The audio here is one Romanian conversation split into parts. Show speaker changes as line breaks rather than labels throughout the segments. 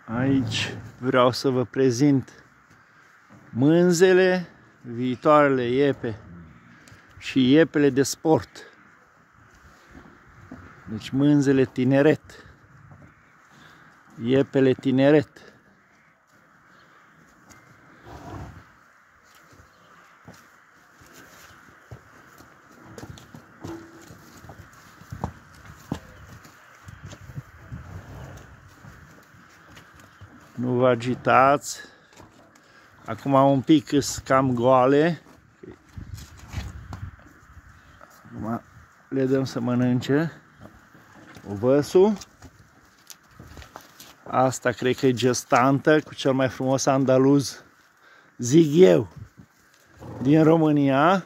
Aici vreau să vă prezint mânzele, viitoarele iepe și iepele de sport. Deci mânzele tineret, iepele tineret. Nu vă agitați. Acum un pic sunt cam goale. Acum le dăm să mănânce. Ovăsul. Asta cred că e gestantă cu cel mai frumos andaluz, zic eu, din România.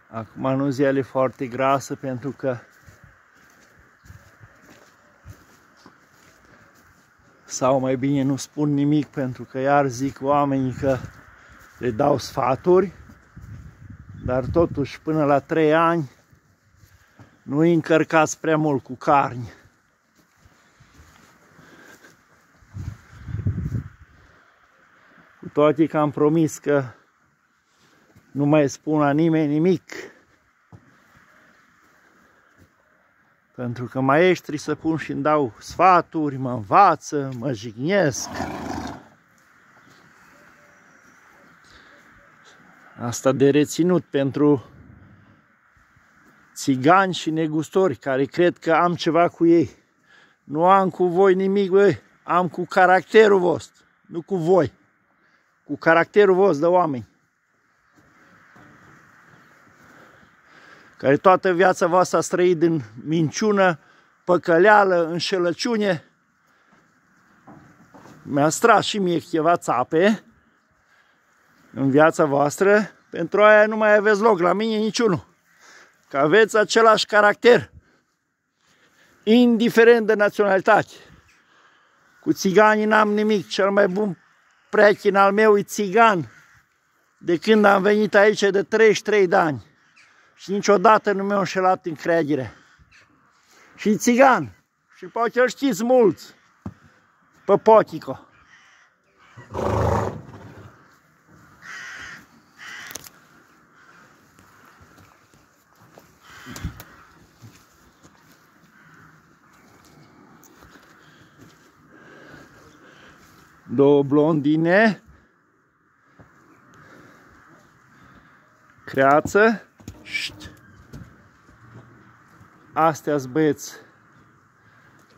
Acum nu ziua e foarte grasă pentru că sau mai bine nu spun nimic pentru că iar zic oamenii că le dau sfaturi, dar totuși până la 3 ani nu îi încărcați prea mult cu carne. Cu toate că am promis că nu mai spun la nimeni nimic. Pentru că maestrii se pun și îmi dau sfaturi, mă învață, mă jignesc. Asta de reținut pentru țigani și negustori care cred că am ceva cu ei. Nu am cu voi nimic, băi. Am cu caracterul vostru, nu cu voi. Cu caracterul vostru de oameni. Care toată viața voastră ați trăit din minciună, păcăleală, înșelăciune. Mi-ați tras și mie câteva țape în viața voastră, pentru aia nu mai aveți loc la mine niciunul. Că aveți același caracter, indiferent de naționalitate. Cu țiganii n-am nimic, cel mai bun prieten al meu e țigan, de când am venit aici de 33 de ani. Și niciodată nu mi-a înșelat încredere. Și țigan. Și poate îl știți mulți. Pe Potico. Două blondine. Creață. Astea-s băieți,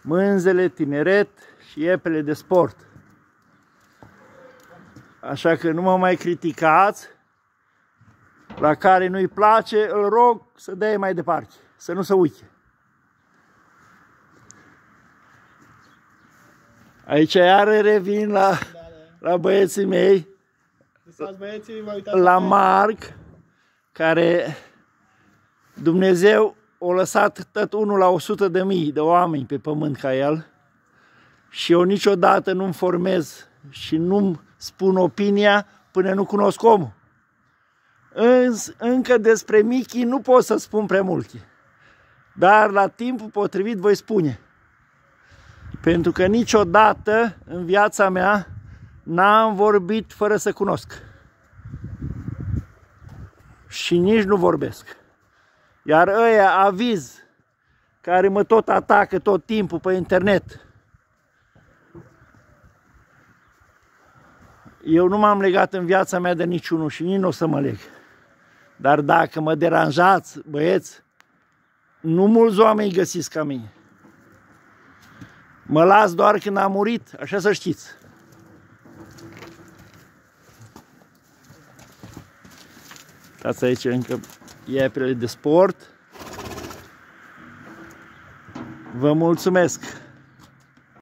mânzele, tineret și iepele de sport. Așa că nu mă mai criticați. La care nu-i place, îl rog să dea mai departe, să nu se uite. Aici iar revin la băieții mei, la Marc, care Dumnezeu o lăsat tot unul la 100.000 de oameni pe pământ ca el și eu niciodată nu-mi formez și nu-mi spun opinia până nu cunosc omul. Încă despre Michi nu pot să spun prea multe, dar la timpul potrivit voi spune. Pentru că niciodată în viața mea n-am vorbit fără să cunosc. Și nici nu vorbesc. Iar ăia aviz, care mă tot atacă tot timpul pe internet. Eu nu m-am legat în viața mea de niciunul și nici nu o să mă leg. Dar dacă mă deranjați, băieți, nu mulți oameni găsiți ca mine. Mă las doar când am murit, așa să știți. Uitați aici încă iepele de sport. Vă mulțumesc!